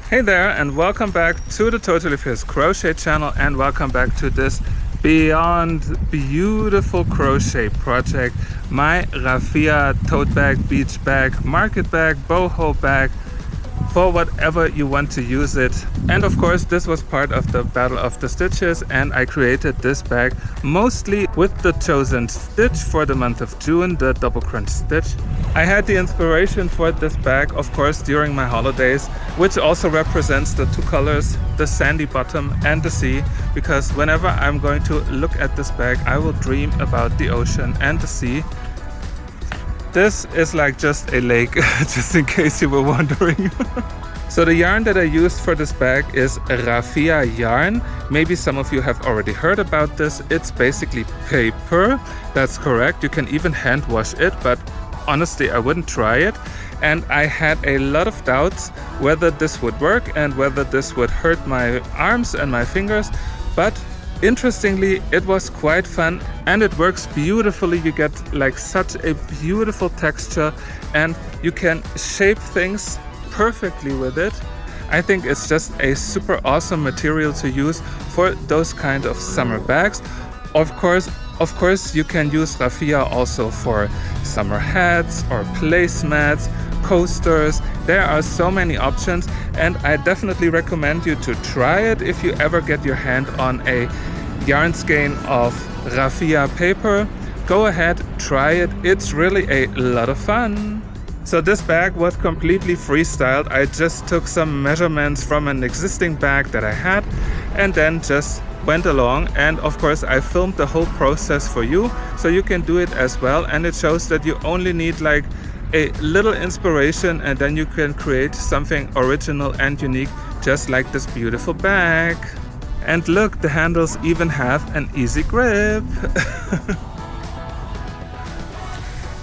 Hey there, and welcome back to the Totally Fierce Crochet channel, and welcome back to this beyond beautiful crochet project, my Raffia tote bag, beach bag, market bag, boho bag, for whatever you want to use it. And of course, this was part of the Battle of the Stitches, and I created this bag mostly with the chosen stitch for the month of June, the double crunch stitch. I had the inspiration for this bag, of course, during my holidays, which also represents the two colors, the sandy bottom and the sea, because whenever I'm going to look at this bag, I will dream about the ocean and the sea. This is like just a lake, just in case you were wondering. So the yarn that I used for this bag is Raffia yarn. Maybe some of you have already heard about this. It's basically paper. That's correct. You can even hand wash it, but honestly, I wouldn't try it. And I had a lot of doubts whether this would work and whether this would hurt my arms and my fingers. But interestingly, it was quite fun and it works beautifully. You get like such a beautiful texture and you can shape things perfectly with it. I think it's just a super awesome material to use for those kind of summer bags. Of course, you can use Raffia also for summer hats or placemats, coasters. There are so many options, and I definitely recommend you to try it if you ever get your hand on a yarn skein of Raffia paper. Go ahead, try it. It's really a lot of fun. So this bag was completely freestyled. I just took some measurements from an existing bag that I had and then just went along, and of course I filmed the whole process for you so you can do it as well, and it shows that you only need like a little inspiration and then you can create something original and unique, just like this beautiful bag. And look, the handles even have an easy grip.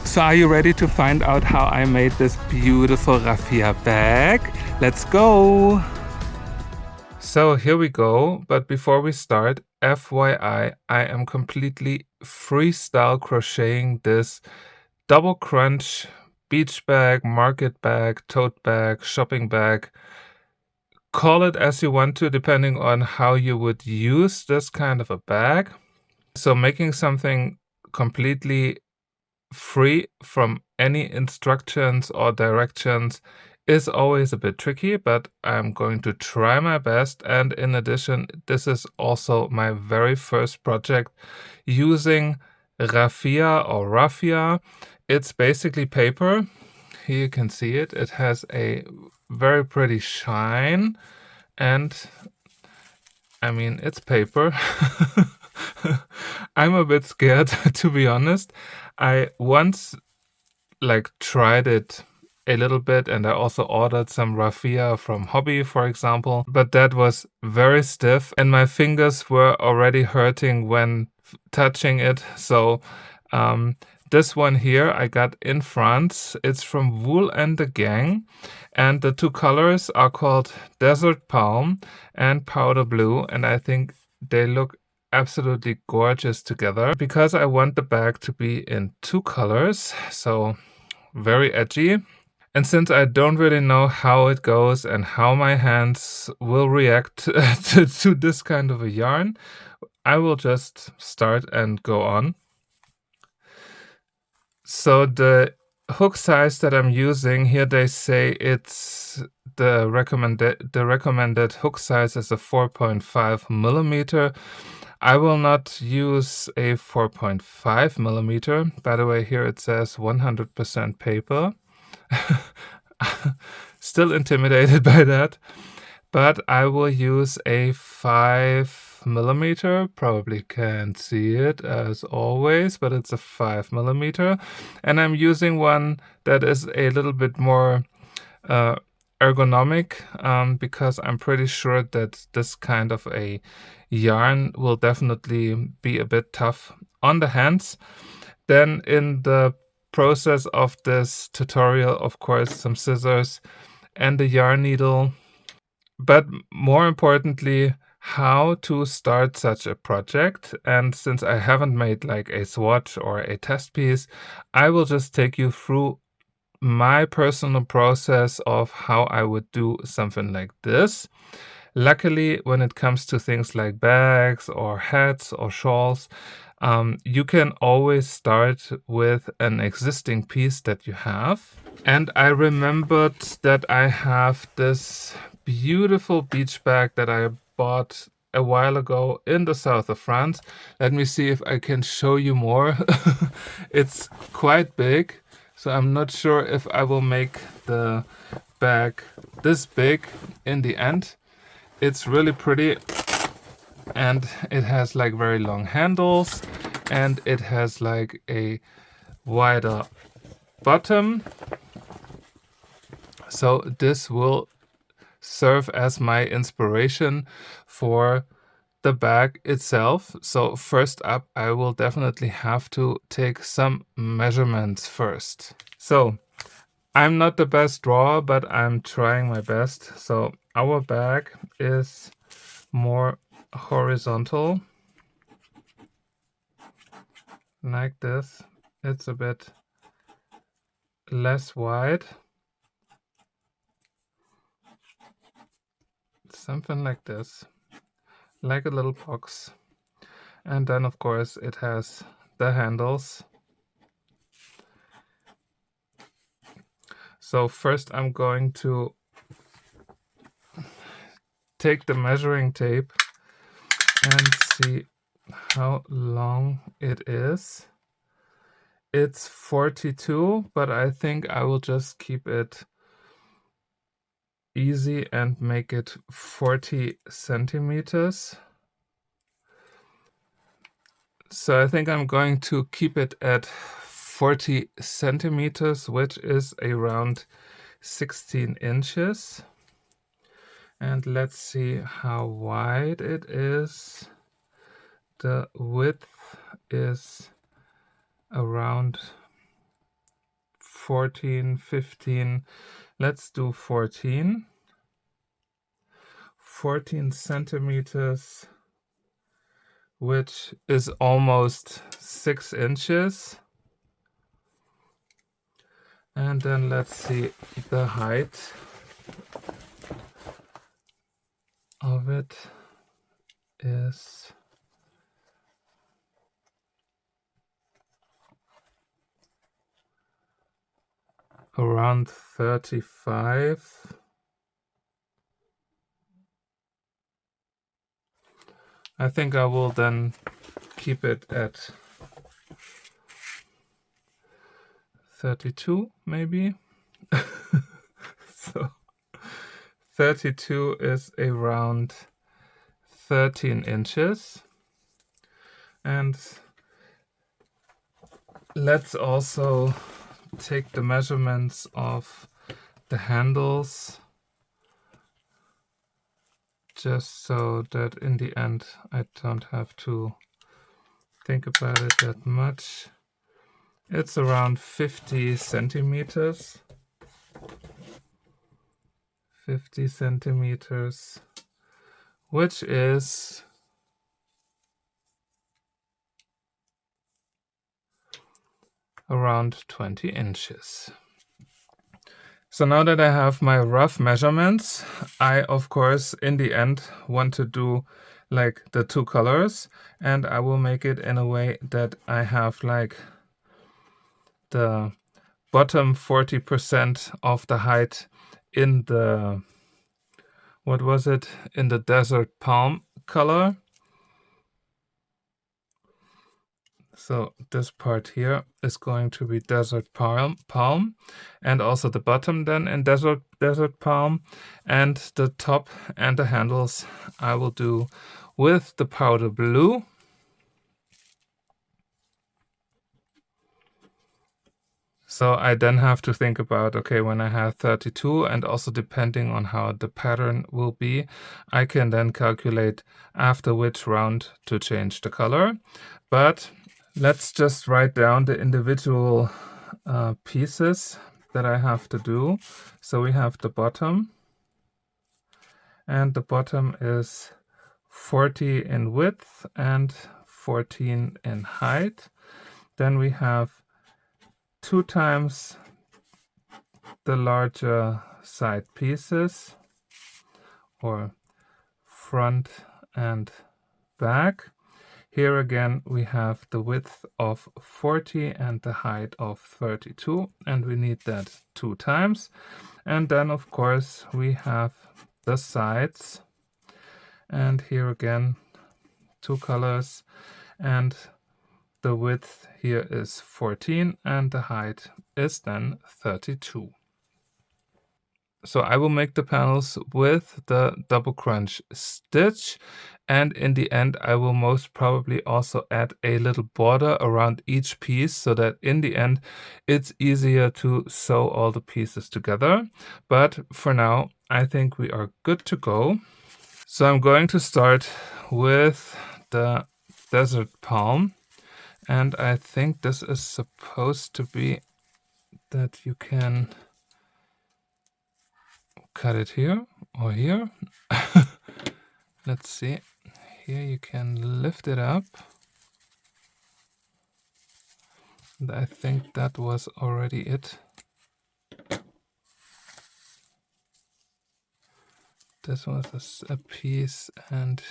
So are you ready to find out how I made this beautiful Raffia bag? Let's go! So here we go, but before we start, FYI, I am completely freestyle crocheting this double crunch beach bag, market bag, tote bag, shopping bag. Call it as you want to, depending on how you would use this kind of a bag. So making something completely free from any instructions or directions is always a bit tricky, but I'm going to try my best. And in addition, this is also my very first project using Raffia or Raffia. It's basically paper. Here you can see it. It has a very pretty shine, and I mean, it's paper. I'm a bit scared, to be honest. I once tried it a little bit, and I also ordered some Raffia from Hobby, for example, but that was very stiff and my fingers were already hurting when touching it. So this one here I got in France. It's from Wool and the Gang, and the two colors are called Desert Palm and Powder Blue, and I think they look absolutely gorgeous together because I want the bag to be in two colors, so very edgy. And since I don't really know how it goes and how my hands will react to this kind of a yarn, I will just start and go on. So the hook size that I'm using here, they say it's the recommended hook size is a 4.5 millimeter. I will not use a 4.5 millimeter. By the way, here it says 100% paper. Still intimidated by that, but I will use a 5 millimeter. Probably can't see it as always, but it's a 5 millimeter, and I'm using one that is a little bit more ergonomic, because I'm pretty sure that this kind of a yarn will definitely be a bit tough on the hands. Then in the process of this tutorial, of course, some scissors and a yarn needle, but more importantly, how to start such a project. And since I haven't made like a swatch or a test piece, I will just take you through my personal process of how I would do something like this. Luckily, when it comes to things like bags or hats or shawls, you can always start with an existing piece that you have. And I remembered that I have this beautiful beach bag that I bought a while ago in the south of France. Let me see if I can show you more. It's quite big, so I'm not sure if I will make the bag this big in the end. It's really pretty, and it has like very long handles, and it has like a wider bottom. So this will serve as my inspiration for the bag itself. So first up, I will definitely have to take some measurements first. So I'm not the best drawer, but I'm trying my best. So our bag is more horizontal, like this. It's a bit less wide, something like this, like a little box. And then of course it has the handles. So first I'm going to take the measuring tape and see how long it is. It's 42, but I think I will just keep it easy and make it 40 centimeters. So I think I'm going to keep it at 40 centimeters, which is around 16 inches. And let's see how wide it is. The width is around 14, 15. Let's do 14. 14 centimeters, which is almost 6 inches. And then let's see the height of it is around 35. I think I will then keep it at 32 maybe. So 32 is around 13 inches. And let's also take the measurements of the handles, just so that in the end I don't have to think about it that much. It's around 50 centimeters. 50 centimeters, which is around 20 inches. So now that I have my rough measurements, I of course in the end want to do like the two colors, and I will make it in a way that I have like the bottom 40% of the height in the, what was it, in the desert palm color. So this part here is going to be desert palm, and also the bottom then in desert palm, and the top and the handles I will do with the powder blue. So I then have to think about, okay, when I have 32, and also depending on how the pattern will be, I can then calculate after which round to change the color. But let's just write down the individual pieces that I have to do. So we have the bottom, and the bottom is 40 in width and 14 in height. Then we have 2 times the larger side pieces, or front and back. Here again we have the width of 40 and the height of 32, and we need that 2 times. And then of course we have the sides, and here again 2 colors, and the width here is 14 and the height is then 32. So I will make the panels with the double crunch stitch, and in the end I will most probably also add a little border around each piece so that in the end it's easier to sew all the pieces together. But for now I think we are good to go. So I'm going to start with the desert palm, and I think this is supposed to be that you can cut it here or here. Let's see. Here you can lift it up. And I think that was already it. This was a piece, and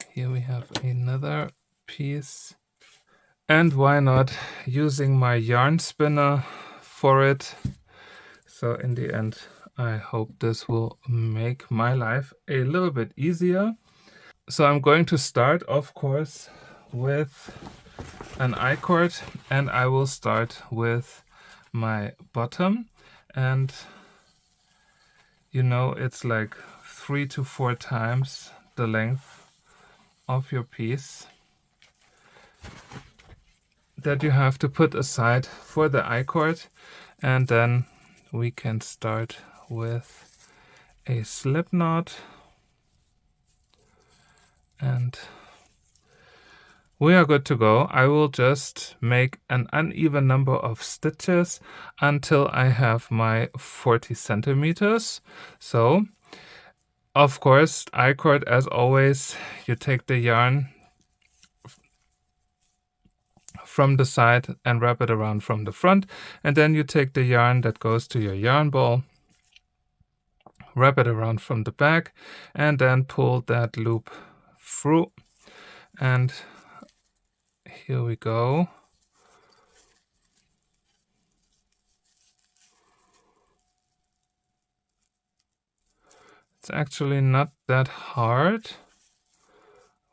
here we have another piece. And why not using my yarn spinner for it? So in the end, I hope this will make my life a little bit easier. So I'm going to start, of course, with an I-cord, and I will start with my bottom, and you know it's like 3 to 4 times the length of your piece that you have to put aside for the I-cord. And then we can start with a slip knot, and we are good to go. I will just make an uneven number of stitches until I have my 40 centimeters. So, of course, I-cord as always, you take the yarn from the side and wrap it around from the front, and then you take the yarn that goes to your yarn ball, wrap it around from the back, and then pull that loop through. And here we go. It's actually not that hard,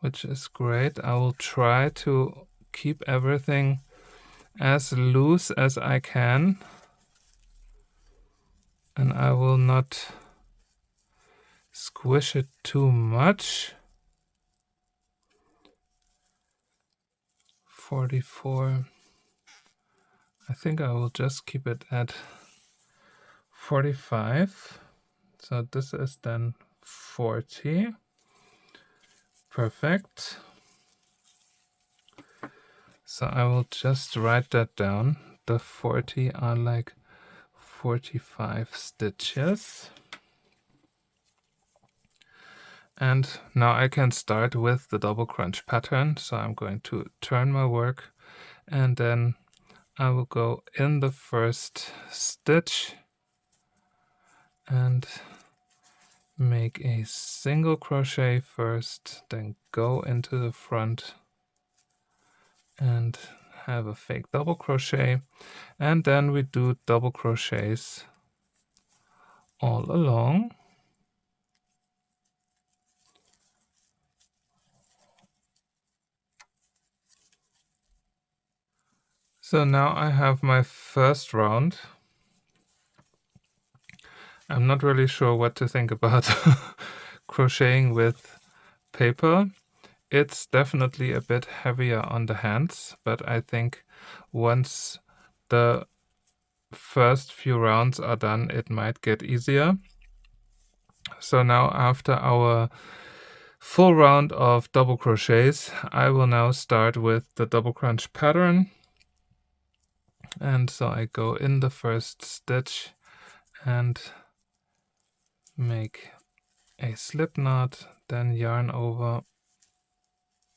which is great. I will try to keep everything as loose as I can, and I will not squish it too much. 44. I think I will just keep it at 45. So this is then 40. Perfect. So I will just write that down. The 40 are like 45 stitches. And now I can start with the double crunch pattern. So I'm going to turn my work, and then I will go in the first stitch and make a single crochet first, then go into the front and have a fake double crochet, and then we do double crochets all along. So now I have my first round. I'm not really sure what to think about crocheting with paper. It's definitely a bit heavier on the hands, but I think once the first few rounds are done, it might get easier. So now after our full round of double crochets, I will now start with the double crunch pattern. And so I go in the first stitch and make a slip knot, then yarn over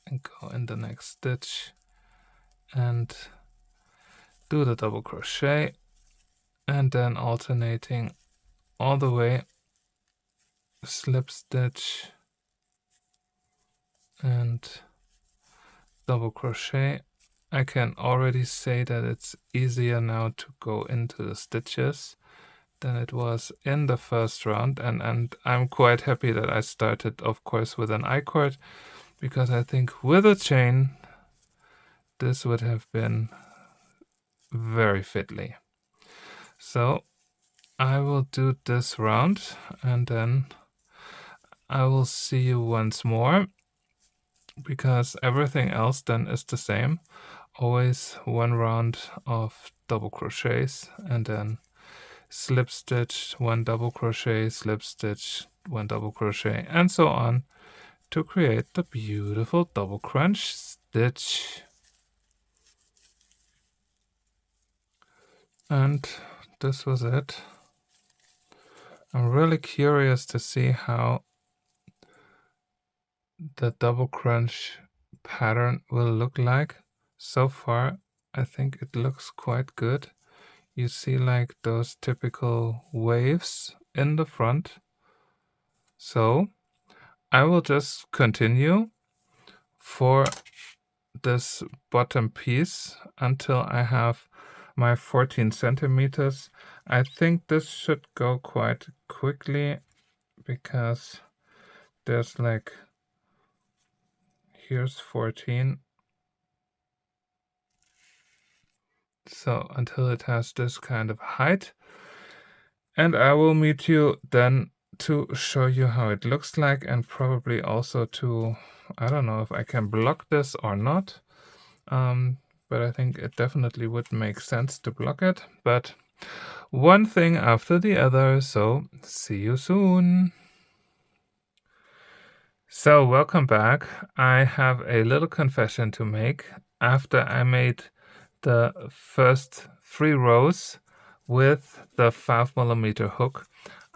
and go in the next stitch and do the double crochet, and then alternating all the way, slip stitch and double crochet. I can already say that it's easier now to go into the stitches than it was in the first round, and I'm quite happy that I started, of course, with an I-cord, because I think with a chain this would have been very fiddly. So I will do this round and then I will see you once more, because everything else then is the same. Always one round of double crochets and then slip stitch, one double crochet, slip stitch, one double crochet, and so on, to create the beautiful double crunch stitch. And this was it. I'm really curious to see how the double crunch pattern will look like. So far, I think it looks quite good. You see like those typical waves in the front. So I will just continue for this bottom piece until I have my 14 centimeters. I think this should go quite quickly, because there's like, here's 14. So until it has this kind of height. And I will meet you then to show you how it looks like, and probably also to, I don't know if I can block this or not. But I think it definitely would make sense to block it. But one thing after the other, so see you soon. So welcome back. I have a little confession to make. After I made the first 3 rows with the 5mm hook,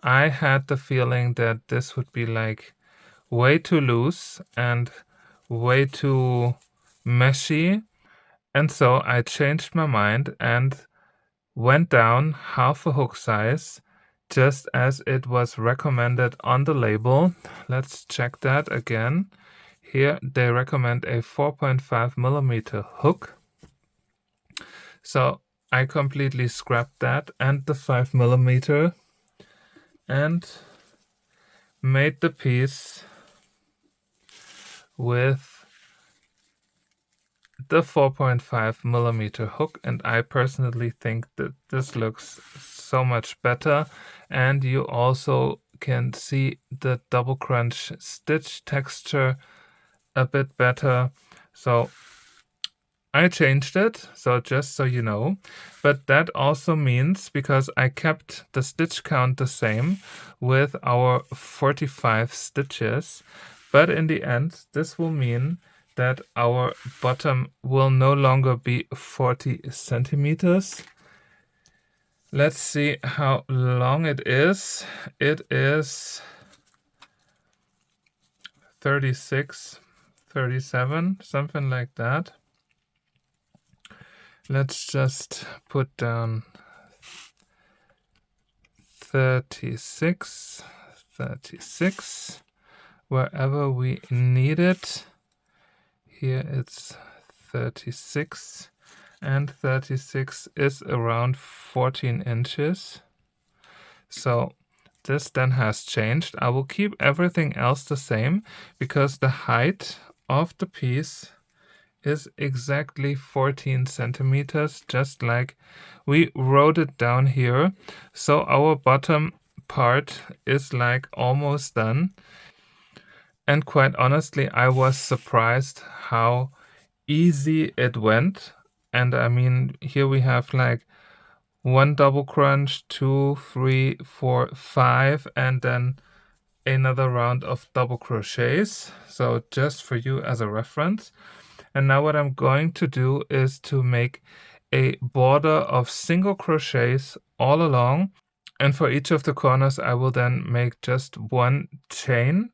I had the feeling that this would be like way too loose and way too meshy. And so I changed my mind and went down half a hook size, just as it was recommended on the label. Let's check that again. Here they recommend a 4.5mm hook. So I completely scrapped that and the 5mm and made the piece with the 4.5mm hook, and I personally think that this looks so much better, and you also can see the double crunch stitch texture a bit better. So I changed it, so just so you know, but that also means, because I kept the stitch count the same with our 45 stitches, but in the end this will mean that our bottom will no longer be 40 centimeters. Let's see how long it is. It is 36, 37, something like that. Let's just put down 36, 36, wherever we need it. Here it's 36, and 36 is around 14 inches. So this then has changed. I will keep everything else the same, because the height of the piece is exactly 14 centimeters, just like we wrote it down here. So our bottom part is like almost done. And quite honestly, I was surprised how easy it went. And I mean, here we have like 1 double crunch, 2, 3, 4, 5, and then another round of double crochets. So just for you as a reference. And now what I'm going to do is to make a border of single crochets all along. And for each of the corners, I will then make just 1 chain.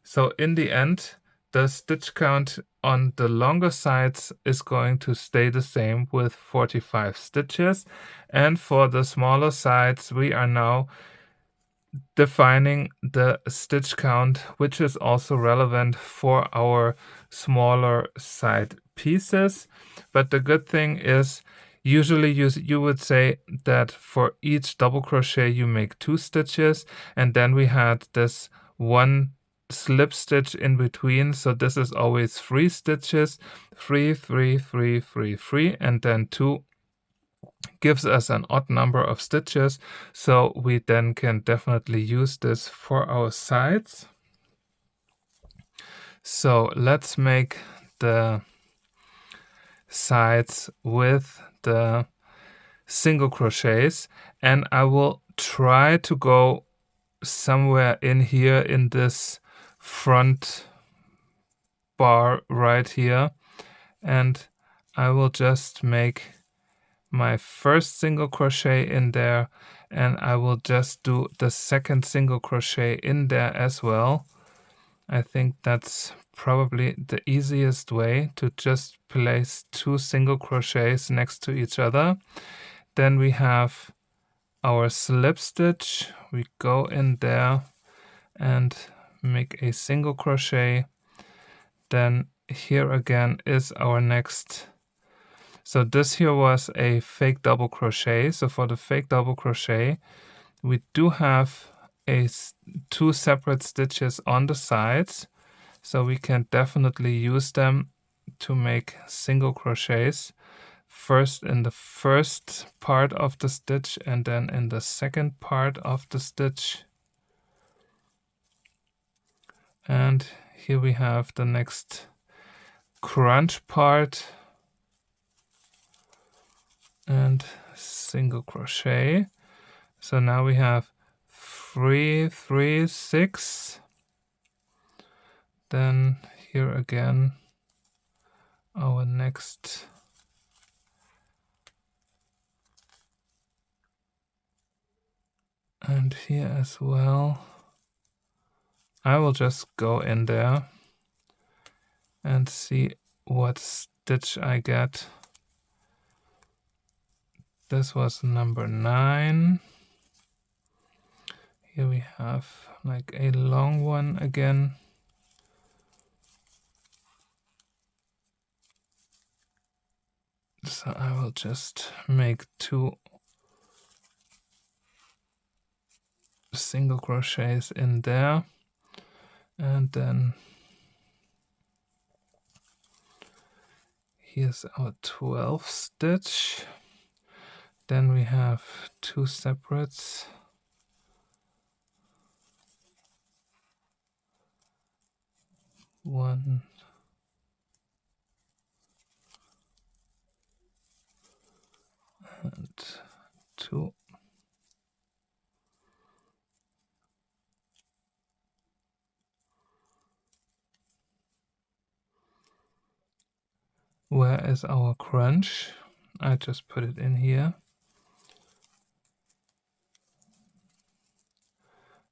So in the end, the stitch count on the longer sides is going to stay the same with 45 stitches, and for the smaller sides we are now defining the stitch count, which is also relevant for our smaller side pieces. But the good thing is, usually you would say that for each double crochet you make 2 stitches, and then we had this one slip stitch in between, so this is always 3 stitches, 3 3 3 3 3, and then 2 gives us an odd number of stitches, so we then can definitely use this for our sides. So let's make the sides with the single crochets, and I will try to go somewhere in here in this front bar right here, and I will just make my first single crochet in there, and I will just do the second single crochet in there as well. I think that's probably the easiest way, to just place 2 single crochets next to each other. Then we have our slip stitch. We go in there and make a single crochet. Then here again is our next. So this here was a fake double crochet. So for the fake double crochet, we do have 2 separate stitches on the sides. So we can definitely use them to make single crochets. First in the first part of the stitch, and then in the second part of the stitch. And here we have the next crunch part. And single crochet. So now we have 3 3 6. Then here again our next and here as well. I will just go in there and see what stitch I get. This was number 9. Here we have like a long one again. So I will just make 2 single crochets in there, and then here's our 12th stitch. Then we have 2 separates. One and 2. Where is our crunch? I just put it in here.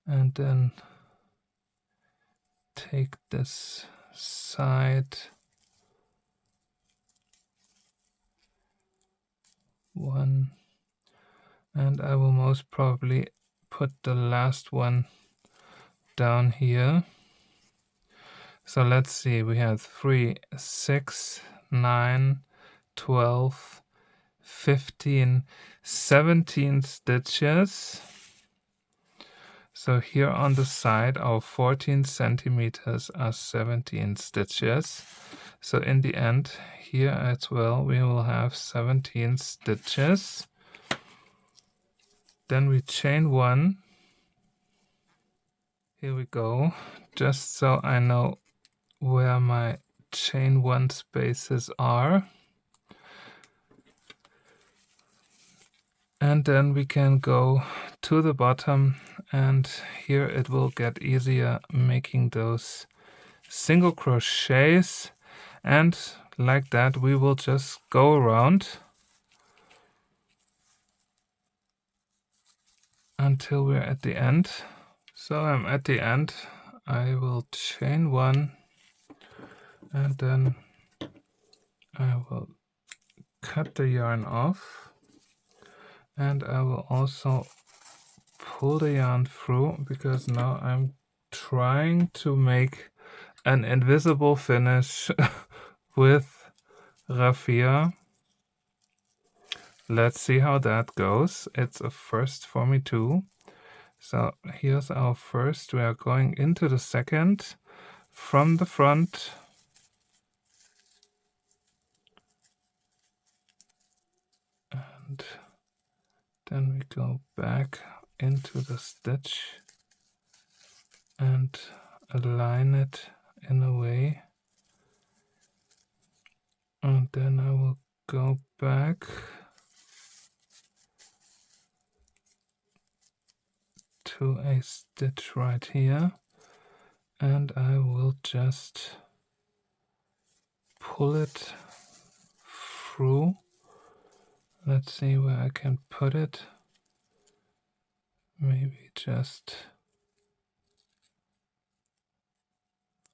And then take this side 1, and I will most probably put the last one down here. So let's see, we have 3 6 9 12 15 17 stitches. So here on the side, our 14 centimeters are 17 stitches. So in the end, here as well, we will have 17 stitches. Then we chain 1. Here we go, just so I know where my chain 1 spaces are. And then we can go to the bottom, and here it will get easier making those single crochets, and like that we will just go around until we're at the end. So I'm at the end. I will chain 1, And then I will cut the yarn off, and I will also pull the yarn through, because now I'm trying to make an invisible finish with raffia. Let's see how that goes. It's a first for me too. So here's our first. We are going into the second from the front. And then we go back into the stitch and align it in a way. And then I will go back to a stitch right here, and I will just pull it through. Let's see where I can put it. Maybe just,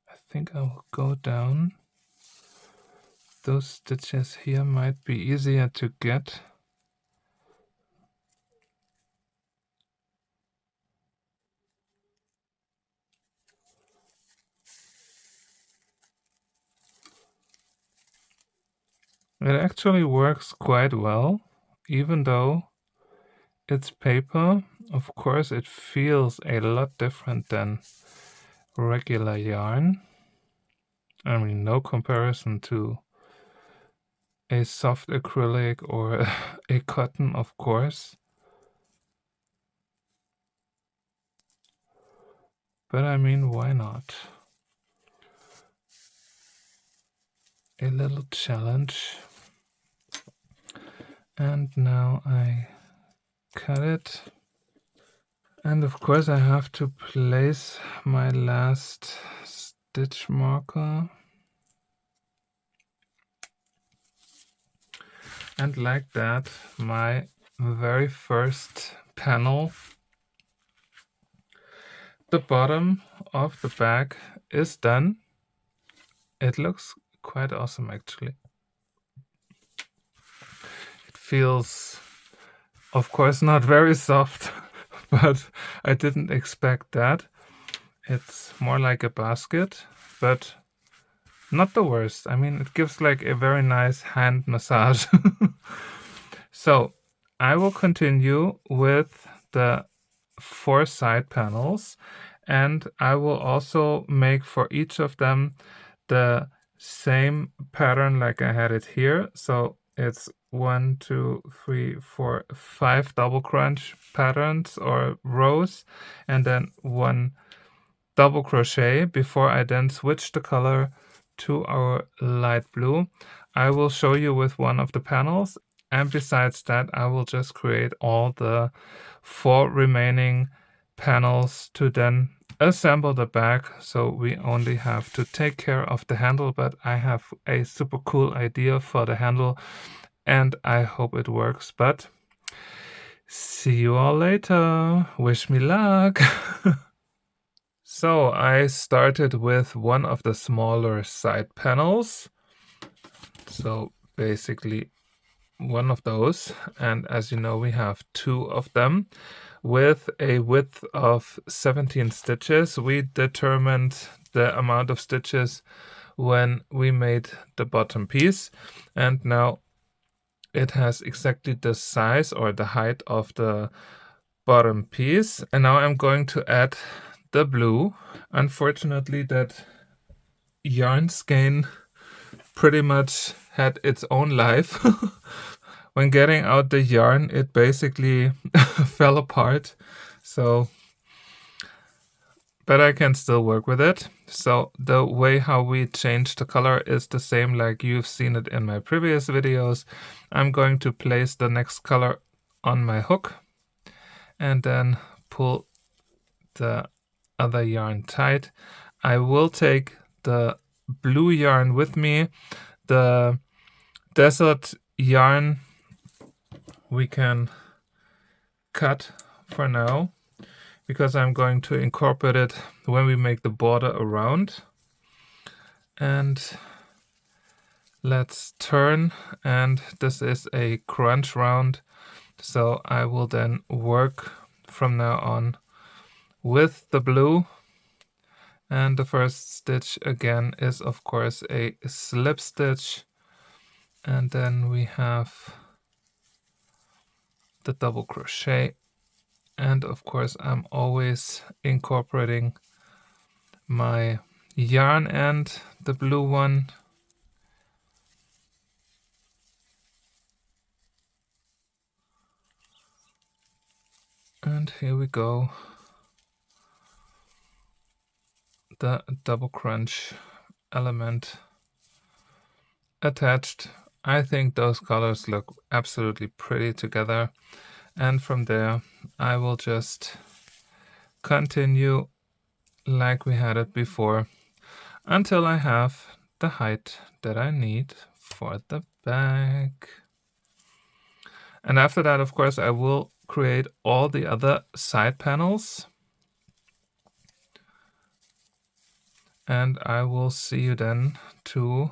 I think I will go down. Those stitches here might be easier to get. It actually works quite well, even though it's paper. Of course, it feels a lot different than regular yarn. I mean, no comparison to a soft acrylic or a cotton, of course. But I mean, why not? A little challenge. And now I cut it. And of course I have to place my last stitch marker. And like that, my very first panel, the bottom of the bag, is done. It looks quite awesome actually. It feels, of course, not very soft, but I didn't expect that. It's more like a basket, but not the worst. I mean, it gives like a very nice hand massage. So I will continue with the 4 side panels, and I will also make for each of them the same pattern like I had it here. So it's 1, 2, 3, 4, 5 double crunch patterns or rows, and then 1 double crochet before I then switch the color to our light blue. I will show you with one of the panels, and besides that I will just create all the 4 remaining panels to then assemble the bag. So we only have to take care of the handle, but I have a super cool idea for the handle and I hope it works. But see you all later. Wish me luck. So I started with one of the smaller side panels. So basically one of those, and as you know we have 2 of them with a width of 17 stitches. We determined the amount of stitches when we made the bottom piece, and now it has exactly the size or the height of the bottom piece. And now I'm going to add the blue. Unfortunately, that yarn skein pretty much had its own life. When getting out the yarn, it basically fell apart. So, but I can still work with it. So the way how we change the color is the same like you've seen it in my previous videos. I'm going to place the next color on my hook and then pull the other yarn tight. I will take the blue yarn with me. The desert yarn we can cut for now, because I'm going to incorporate it when we make the border around. And Let's turn, and this is a crunch round, so I will then work from now on with the blue. And the first stitch again is of course a slip stitch, and then we have the double crochet, and of course I'm always incorporating my yarn end, the blue one. And here we go, the double crunch element attached. I think those colors look absolutely pretty together, and from there I will just continue like we had it before until I have the height that I need for the bag. And after that, of course, I will create all the other side panels, and I will see you then to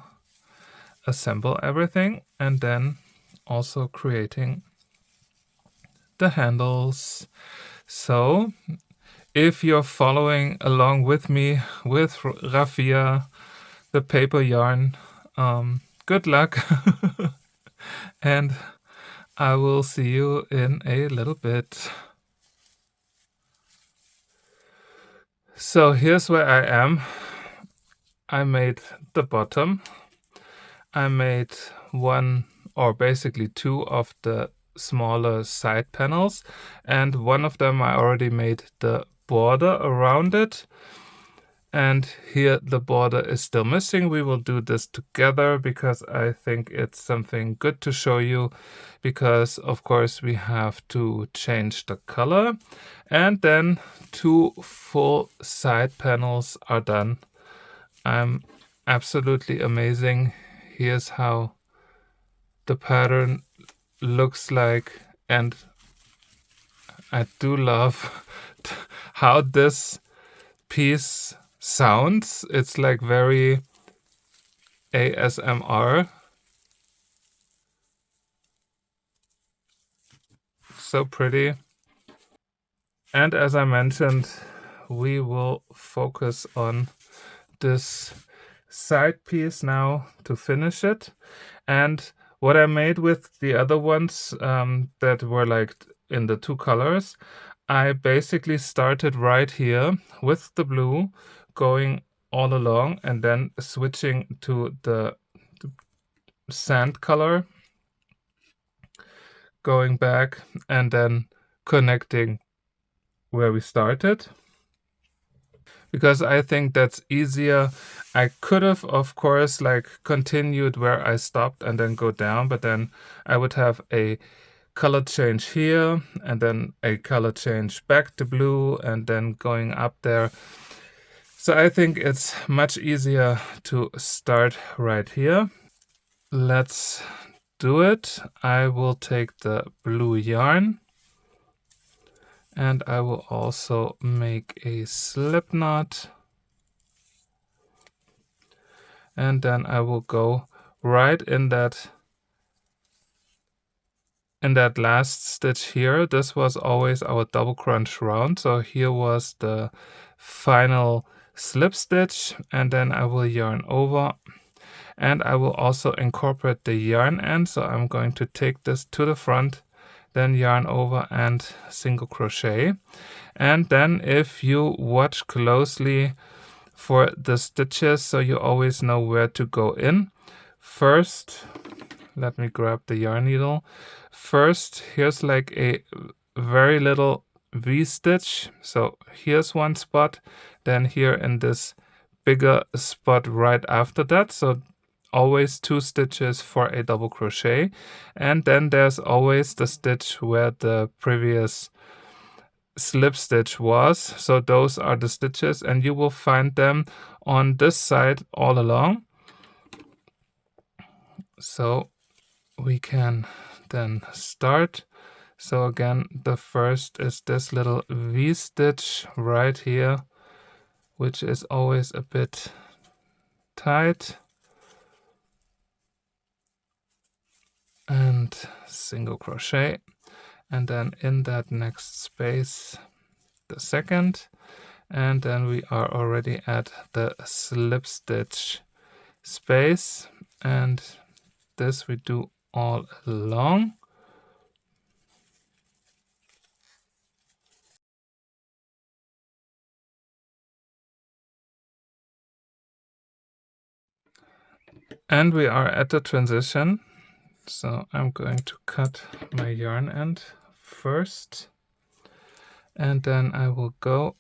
assemble everything and then also creating the handles. So if you're following along with me with Raffia, the paper yarn, good luck. And I will see you in a little bit. So here's where I am. I made the bottom. I made one, or basically two, of the smaller side panels, and one of them I already made the border around it. And here the border is still missing. We will do this together because I think it's something good to show you, because of course we have to change the color, and then two full side panels are done. I'm absolutely amazing. Here's how the pattern looks like, and I do love how this piece sounds. It's like very ASMR. So pretty. And as I mentioned, we will focus on this side piece now to finish it. And what I made with the other ones that were like in the two colors, I basically started right here with the blue, going all along and then switching to the sand color, going back and then connecting where we started, because I think that's easier. I could have, of course, like continued where I stopped and then go down, but then I would have a color change here and then a color change back to blue and then going up there. So I think it's much easier to start right here. Let's do it. I will take the blue yarn, and I will also make a slip knot, and then I will go right in that last stitch here. This was always our double crunch round, so here was the final slip stitch, and then I will yarn over, and I will also incorporate the yarn end. So I'm going to take this to the front, then yarn over and single crochet. And then if you watch closely for the stitches, so you always know where to go in. First, let me grab the yarn needle. First, here's like a very little V-stitch. So here's one spot, then here in this bigger spot right after that. So always two stitches for a double crochet. And then there's always the stitch where the previous slip stitch was. So those are the stitches, and you will find them on this side all along. So we can then start. So again, the first is this little V-stitch right here, which is always a bit tight. and single crochet, and then in that next space the second, and then we are already at the slip stitch space, and this we do all along. And we are at the transition, so I'm going to cut my yarn end first, and then I will go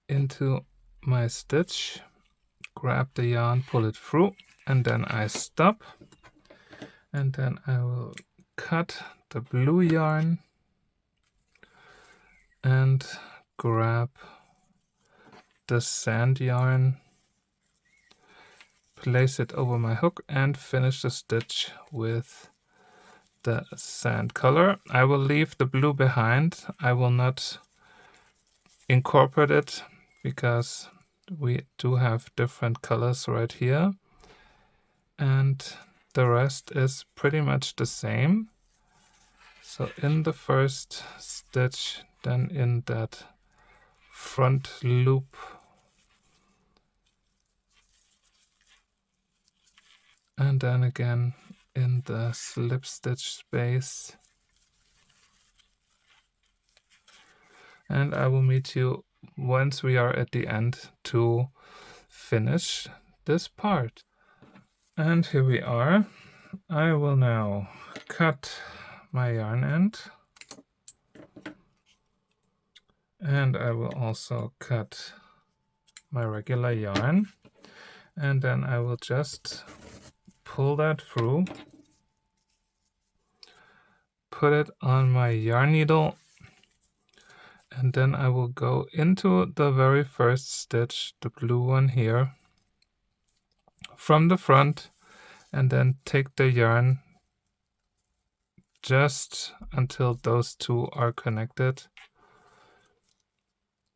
into my stitch, grab the yarn, pull it through, and then I stop, and then I will cut the blue yarn and grab the sand yarn, place it over my hook, and finish the stitch with the sand color. I will leave the blue behind. I will not incorporate it because we do have different colors right here, and the rest is pretty much the same. So in the first stitch, then in that front loop, and then again in the slip stitch space, and I will meet you once we are at the end to finish this part. And here we are. I will now cut my yarn end, and I will also cut my regular yarn, and then I will just pull that through, put it on my yarn needle, and then I will go into the very first stitch, the blue one here, from the front, and then take the yarn just until those two are connected,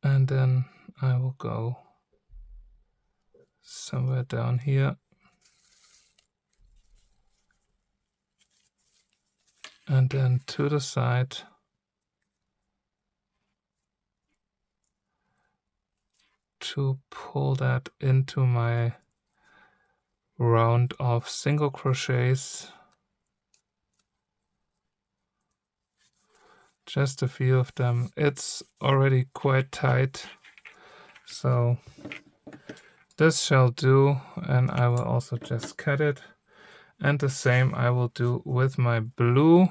and then I will go somewhere down here and then to the side, to pull that into my round of single crochets. Just a few of them. It's already quite tight, so this shall do, and I will also just cut it. And the same I will do with my blue.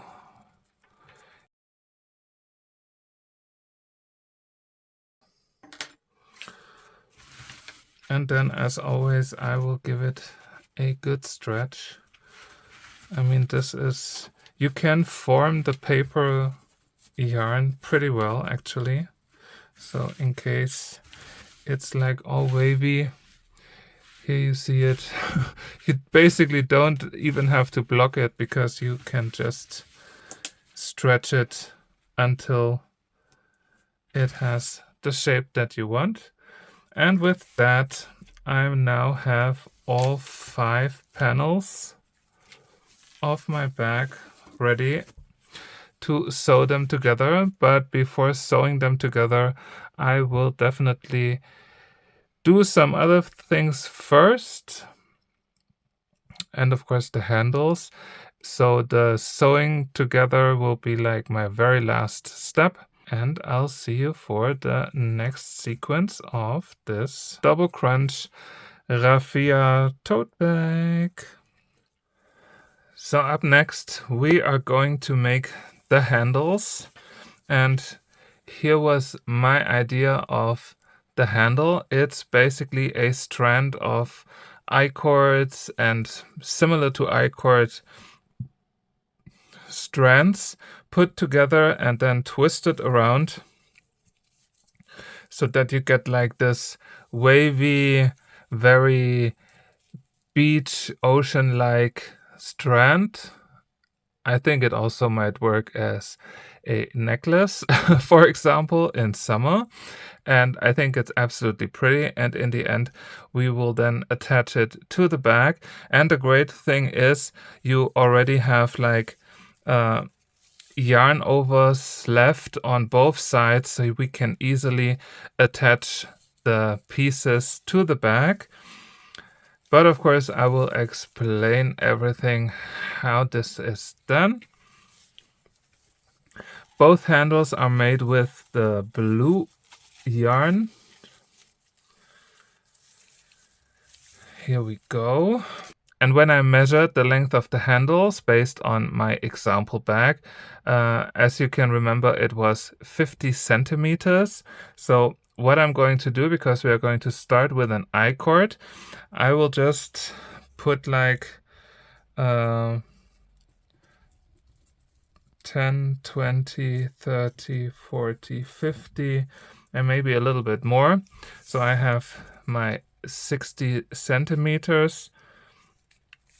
And then, as always, I will give it a good stretch. I mean, this is, you can form the paper yarn pretty well, actually. So in case it's like all wavy, here you see it. You basically don't even have to block it because you can just stretch it until it has the shape that you want. And with that, I now have all 5 panels of my bag ready to sew them together. But before sewing them together, I will definitely do some other things first, and of course the handles. So the sewing together will be like my very last step, and I'll see you for the next sequence of this double crunch raffia tote bag. So up next we are going to make the handles, and here was my idea of the handle. It's basically a strand of I-cords and similar to I-cord strands put together and then twisted around so that you get like this wavy, very beach ocean-like strand. I think it also might work as a necklace, for example, in summer. And I think it's absolutely pretty. And in the end, we will then attach it to the bag. And the great thing is you already have like yarn overs left on both sides, so we can easily attach the pieces to the bag. But of course, I will explain everything how this is done. Both handles are made with the blue yarn. Here we go. And when I measured the length of the handles based on my example bag, as you can remember, it was 50 centimeters. So what I'm going to do, because we are going to start with an I-cord, I will just put like 10, 20, 30, 40, 50, and maybe a little bit more. So I have my 60 centimeters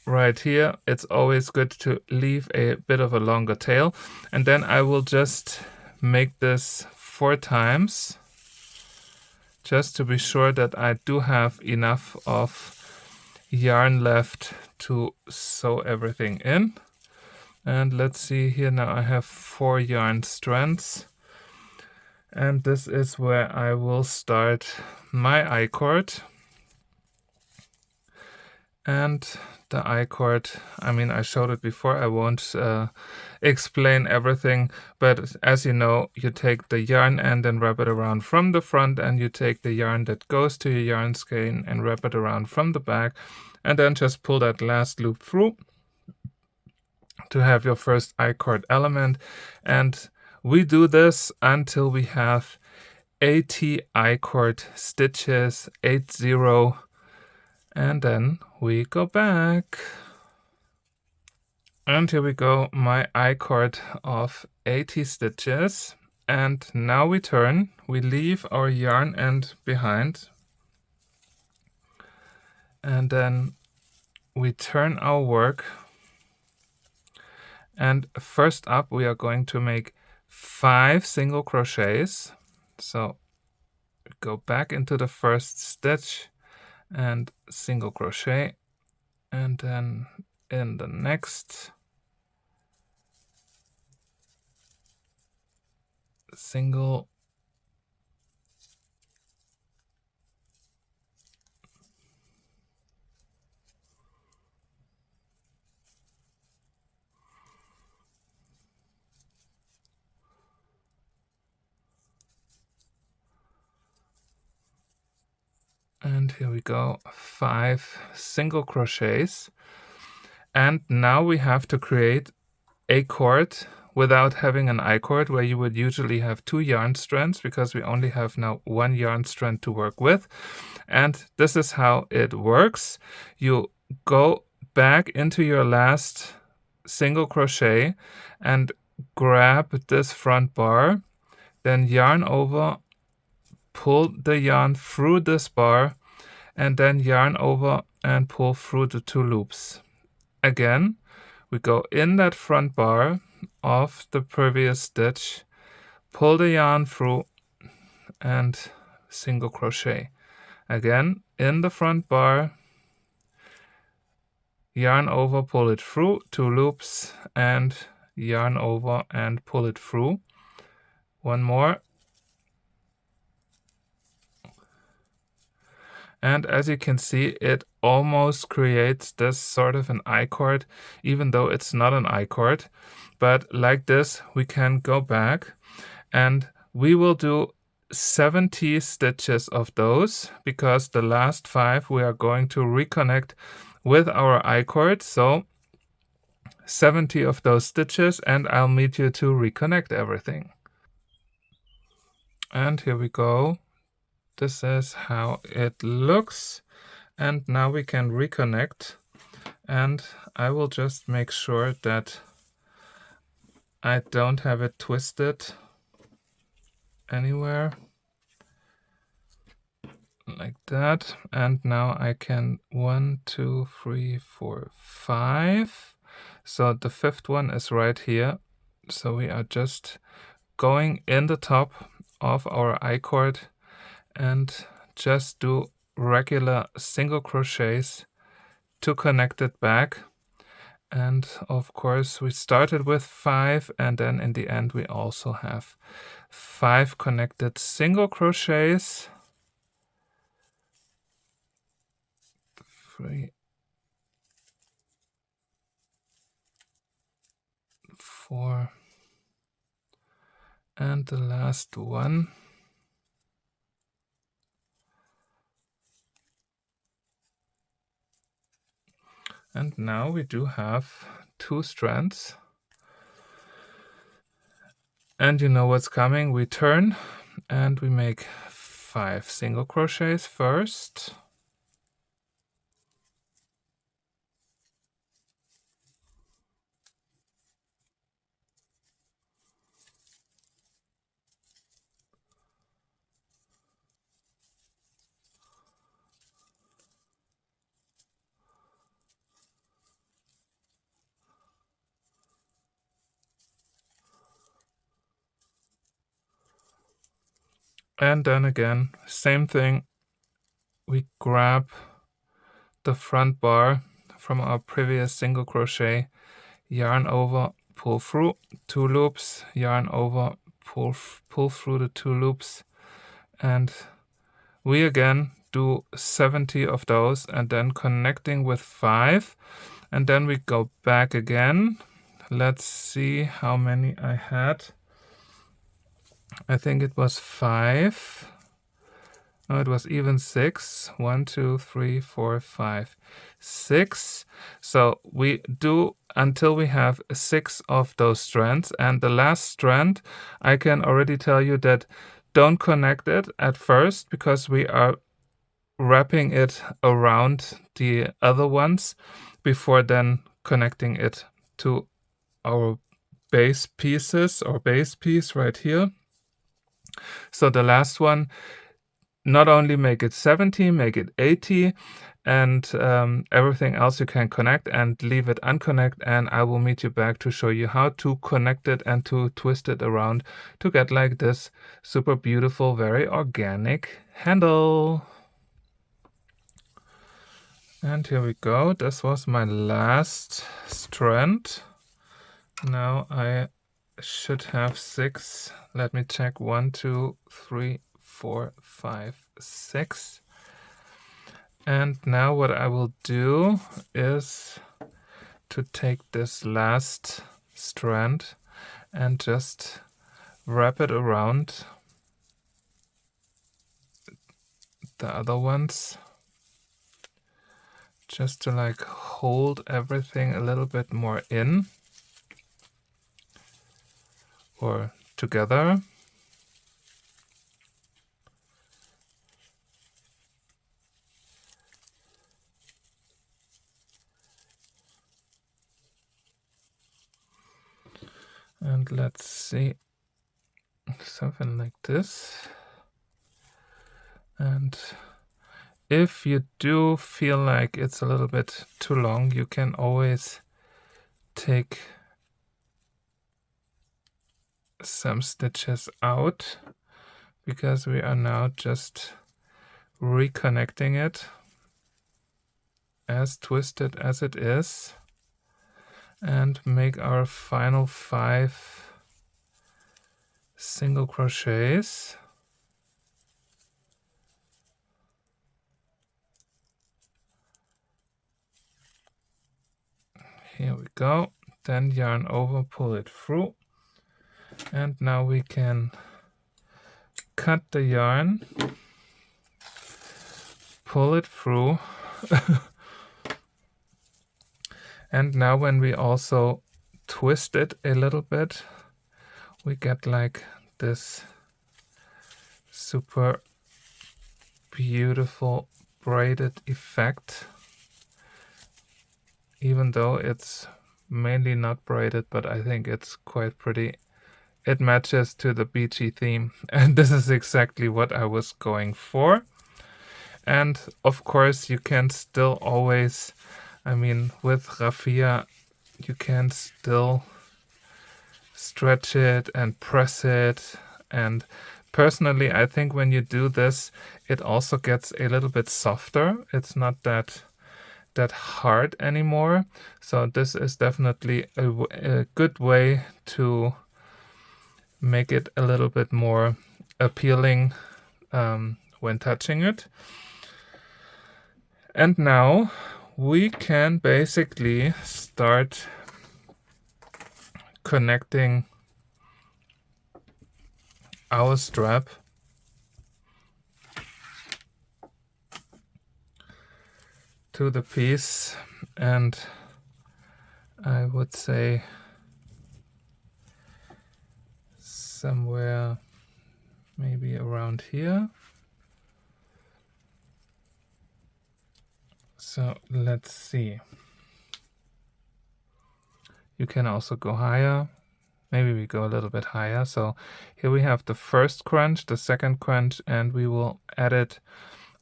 right here. It's always good to leave a bit of a longer tail. And then I will just make this 4 times, just to be sure that I do have enough of yarn left to sew everything in. And let's see here, now I have 4 yarn strands. And this is where I will start my I-cord. And the I-cord, I mean, I showed it before, I won't explain everything, but as you know, you take the yarn end and wrap it around from the front, and you take the yarn that goes to your yarn skein and wrap it around from the back, and then just pull that last loop through to have your first I-cord element. And we do this until we have 80 I-cord stitches, 80, and then we go back. And here we go, my I-cord of 80 stitches. And now we turn, we leave our yarn end behind. And then we turn our work. And first up, we are going to make 5 single crochets. So go back into the first stitch and single crochet, and then in the next single, and here we go, 5 single crochets. And now we have to create a cord without having an I-cord, where you would usually have 2 yarn strands, because we only have now 1 yarn strand to work with. And this is how it works. You go back into your last single crochet and grab this front bar, then yarn over, pull the yarn through this bar, and then yarn over and pull through the 2 loops. Again, we go in that front bar of the previous stitch, pull the yarn through, and single crochet. Again, in the front bar, yarn over, pull it through, 2 loops, and yarn over and pull it through. One more. And as you can see, it almost creates this sort of an I-cord, even though it's not an I-cord. But like this, we can go back, and we will do 70 stitches of those, because the last 5 we are going to reconnect with our I-cord. So 70 of those stitches, and I'll meet you to reconnect everything. And here we go. This is how it looks. And now we can reconnect. And I will just make sure that I don't have it twisted anywhere. Like that. And now I can 1, 2, 3, 4, 5. So the 5th one is right here. So we are just going in the top of our I-cord and just do regular single crochets to connect it back. And of course we started with 5, and then in the end we also have 5 connected single crochets. 3, 4, and the last one. And now we do have 2 strands. And you know what's coming. We turn and we make 5 single crochets first. And then again, same thing. We grab the front bar from our previous single crochet, yarn over, pull through 2 loops, yarn over, pull through the 2 loops, and we again do 70 of those, and then connecting with 5, and then we go back again. Let's see how many I had. I think it was 5. No, it was even 6. 1, 2, 3, 4, 5, 6. So we do until we have 6 of those strands. And the last strand, I can already tell you that don't connect it at first, because we are wrapping it around the other ones before then connecting it to our base pieces or base piece right here. So the last one, not only make it 70, make it 80, and everything else you can connect, and leave it unconnect, and I will meet you back to show you how to connect it and to twist it around to get like this super beautiful, very organic handle. And here we go. This was my last strand. Now I should have 6. Let me check. 1, 2, 3, 4, 5, 6. And now what I will do is to take this last strand and just wrap it around the other ones, just to like hold everything a little bit more in or together. And let's see, something like this. And if you do feel like it's a little bit too long, you can always take some stitches out, because we are now just reconnecting it as twisted as it is, and make our final 5 single crochets. Here we go. Then yarn over, pull it through, and now we can cut the yarn, pull it through. And now when we also twist it a little bit, we get like this super beautiful braided effect, even though it's mainly not braided, but I think it's quite pretty. It matches to the beachy theme, and this is exactly what I was going for. And of course you can still always, I mean, with raffia you can still stretch it and press it. And personally, I think when you do this, it also gets a little bit softer. It's not that hard anymore. So this is definitely a good way to make it a little bit more appealing when touching it. And now we can basically start connecting our strap to the piece, and I would say somewhere maybe around here. So let's see. You can also go higher. Maybe we go a little bit higher. So here we have the first crunch, the second crunch, and we will add it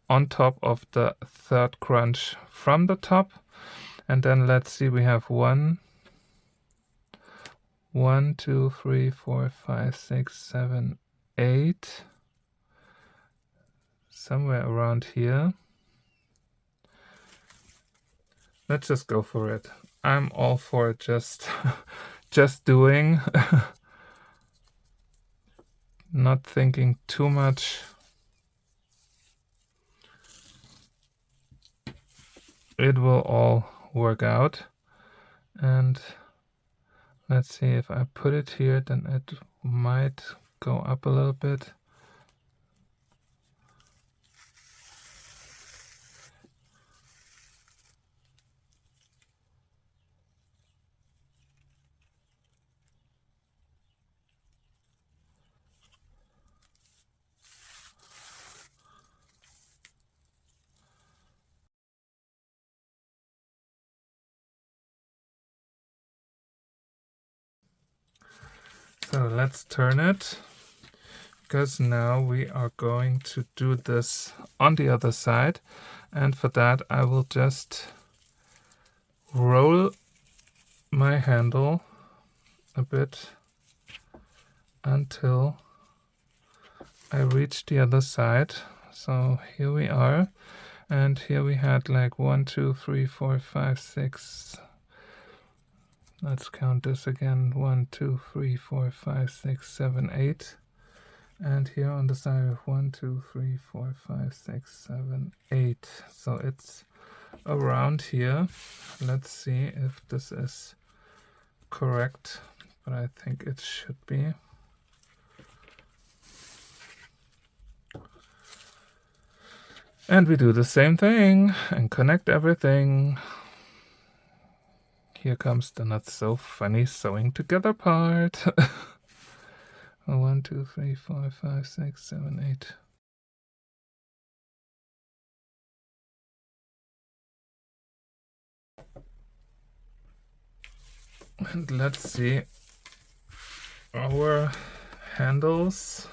on top of the third crunch from the top. And then let's see, we have 1, 2, 3, 4, 5, 6, 7, 8. Somewhere around here. Let's just go for it. I'm all for just doing, not thinking too much. It will all work out. And let's see, if I put it here, then it might go up a little bit. So let's turn it, because now we are going to do this on the other side. And for that, I will just roll my handle a bit until I reach the other side. So here we are, and here we had like 1, 2, 3, 4, 5, 6. Let's count this again. 1, 2, 3, 4, 5, 6, 7, 8. And here on the side, 1, 2, 3, 4, 5, 6, 7, 8. So it's around here. Let's see if this is correct, but I think it should be. And we do the same thing and connect everything. Here comes the not so funny sewing together part. 1, 2, 3, 4, 5, 6, 7, 8. And let's see, our handles,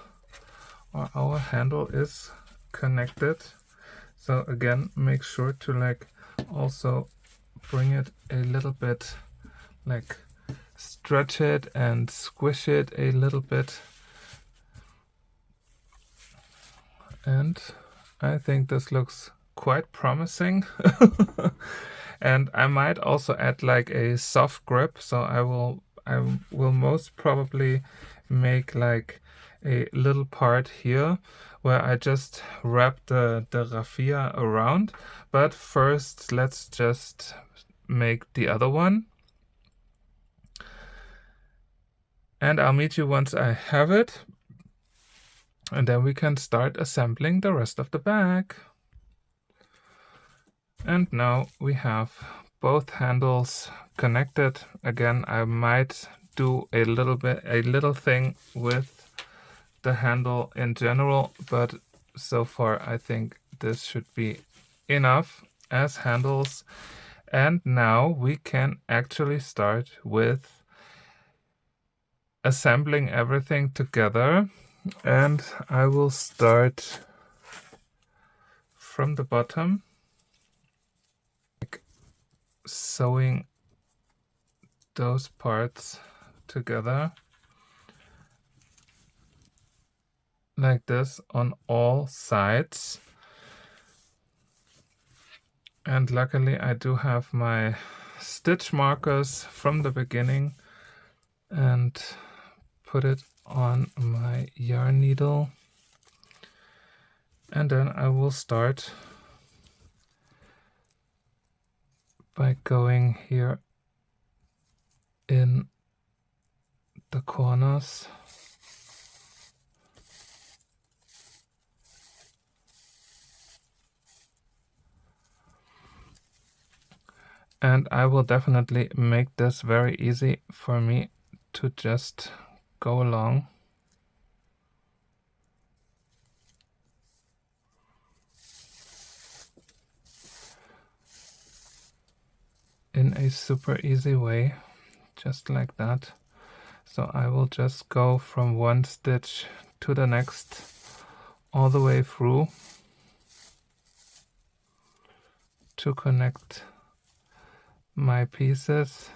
or our handle is connected. So again, make sure to like also bring it a little bit, like stretch it and squish it a little bit. And I think this looks quite promising. And I might also add like a soft grip. So I will most probably make like a little part here where I just wrap the raffia around. But first, let's just make the other one. And I'll meet you once I have it. And then we can start assembling the rest of the bag. And now we have both handles connected. Again, I might do a little thing with the handle in general, but so far I think this should be enough as handles. And now we can actually start with assembling everything together. And I will start from the bottom, like sewing those parts together. like this on all sides. And luckily I do have my stitch markers from the beginning, and put it on my yarn needle, and then I will start by going here in the corners. And I will definitely make this very easy for me to just go along. In a super easy way, just like that. So I will just go from one stitch to the next all the way through to connect my pieces.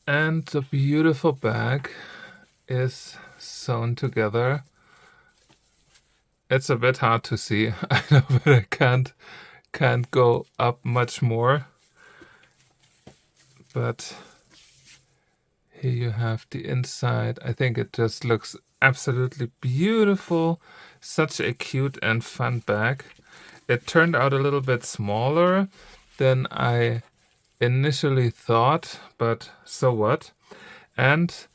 And the beautiful bag is sewn together. It's a bit hard to see, I know, but I can't go up much more. But here you have the inside. I think it just looks absolutely beautiful. Such a cute and fun bag. It turned out a little bit smaller than I initially thought, but so what? And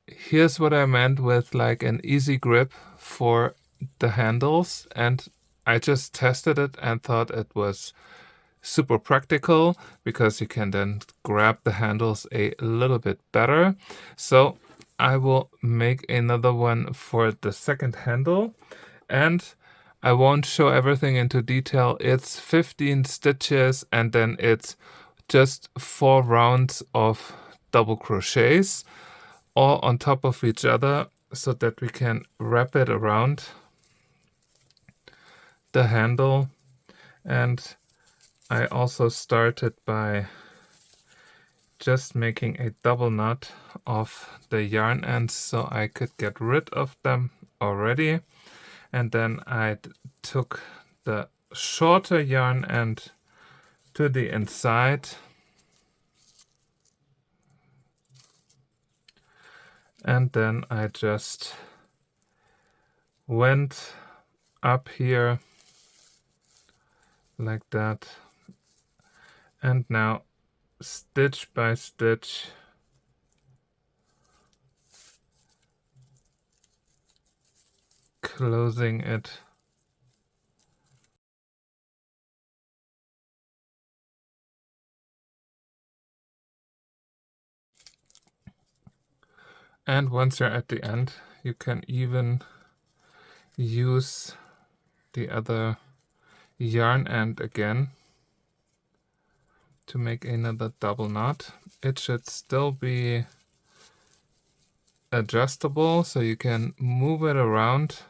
here's what I meant with like an easy grip for the handles, and I just tested it and thought it was super practical because you can then grab the handles a little bit better. So I will make another one for the second handle, and I won't show everything into detail. It's 15 stitches, and then it's just 4 rounds of double crochets all on top of each other, so that we can wrap it around the handle. And I also started by just making a double knot of the yarn ends so I could get rid of them already. And then I took the shorter yarn end to the inside, and then I just went up here like that, and now stitch by stitch closing it. And once you're at the end, you can even use the other yarn end again to make another double knot. It should still be adjustable, so you can move it around.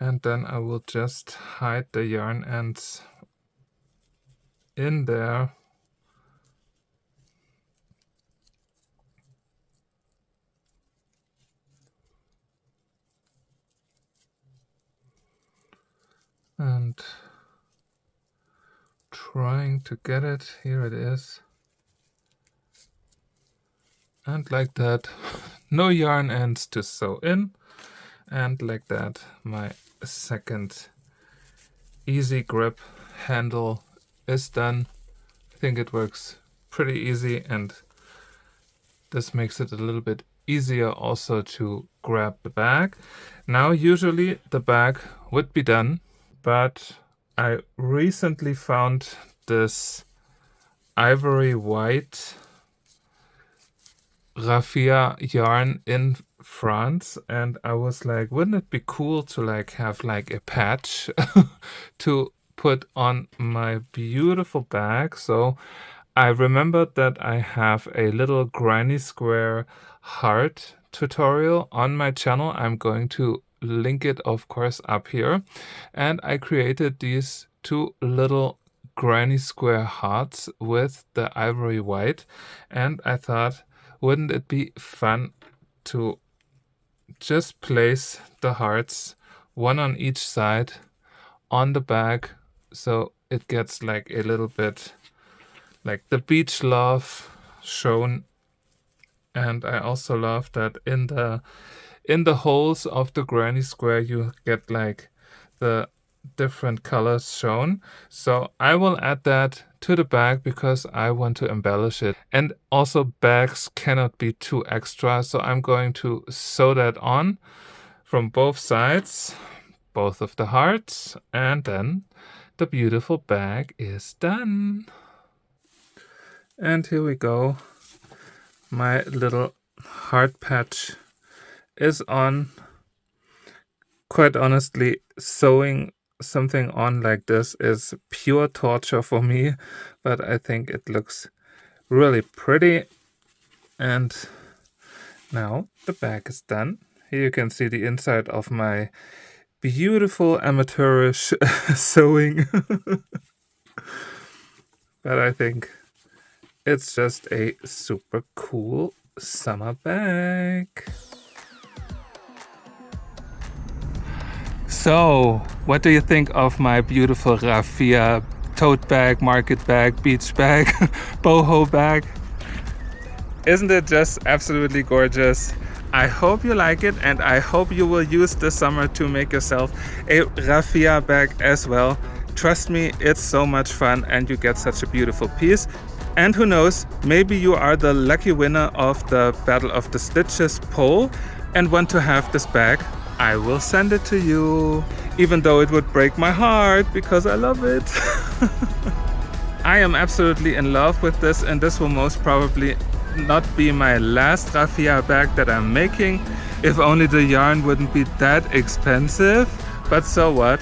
And then I will just hide the yarn ends in there. And trying to get it. Here it is. And like that, no yarn ends to sew in. And like that, my second easy grip handle is done. I think it works pretty easy, and this makes it a little bit easier also to grab the bag. Now, usually the bag would be done, but I recently found this ivory white raffia yarn in France, and I was like, wouldn't it be cool to like have like a patch to put on my beautiful bag? So I remembered that I have a little granny square heart tutorial on my channel. I'm going to link it, of course, up here. And I created these two little granny square hearts with the ivory white. And I thought, wouldn't it be fun to just place the hearts, one on each side, on the bag, so it gets like a little bit like the beach love shown. And I also love that in the holes of the granny square you get like the different colors shown. So I will add that to the bag because I want to embellish it. And also bags cannot be too extra, so I'm going to sew that on from both sides, both of the hearts, and then the beautiful bag is done. And here we go. My little heart patch is on. Quite honestly, sewing something on like this is pure torture for me, but I think it looks really pretty. And now the bag is done. Here you can see the inside of my beautiful amateurish sewing. But I think it's just a super cool summer bag. So, what do you think of my beautiful Raffia tote bag, market bag, beach bag, boho bag? Isn't it just absolutely gorgeous? I hope you like it, and I hope you will use this summer to make yourself a Raffia bag as well. Trust me, it's so much fun and you get such a beautiful piece. And who knows, maybe you are the lucky winner of the Battle of the Stitches poll and want to have this bag. I will send it to you, even though it would break my heart because I love it. I am absolutely in love with this, and this will most probably not be my last Raffia bag that I'm making. If only the yarn wouldn't be that expensive, but so what?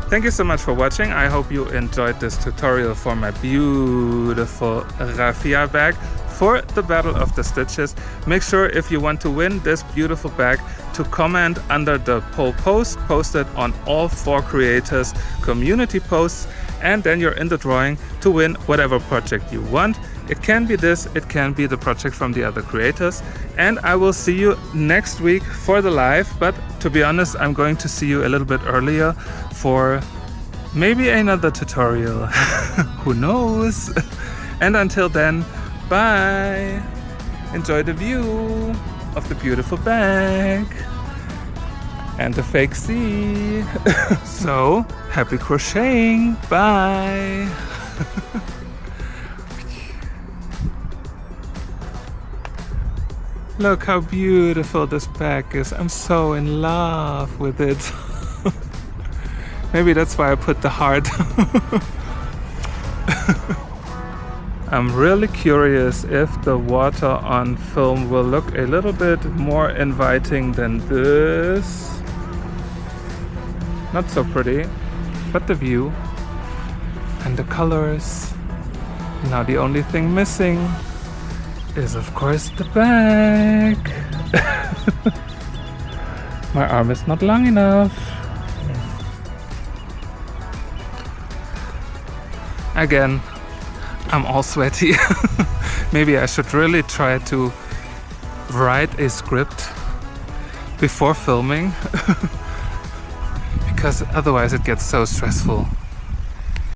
Thank you so much for watching. I hope you enjoyed this tutorial for my beautiful Raffia bag for the Battle of the Stitches. Make sure, if you want to win this beautiful bag, to comment under the poll post posted on all 4 creators community posts, and then you're in the drawing to win whatever project you want. It can be this, it can be the project from the other creators. And I will see you next week for the live, but to be honest, I'm going to see you a little bit earlier for maybe another tutorial. Who knows? And until then, bye! Enjoy the view of the beautiful bag and the fake sea. So, happy crocheting! Bye! Look how beautiful this bag is. I'm so in love with it. Maybe that's why I put the heart. I'm really curious if the water on film will look a little bit more inviting than this. Not so pretty, but the view and the colors. Now the only thing missing is, of course, the bag. My arm is not long enough. Again, I'm all sweaty. Maybe I should really try to write a script before filming, because otherwise it gets so stressful.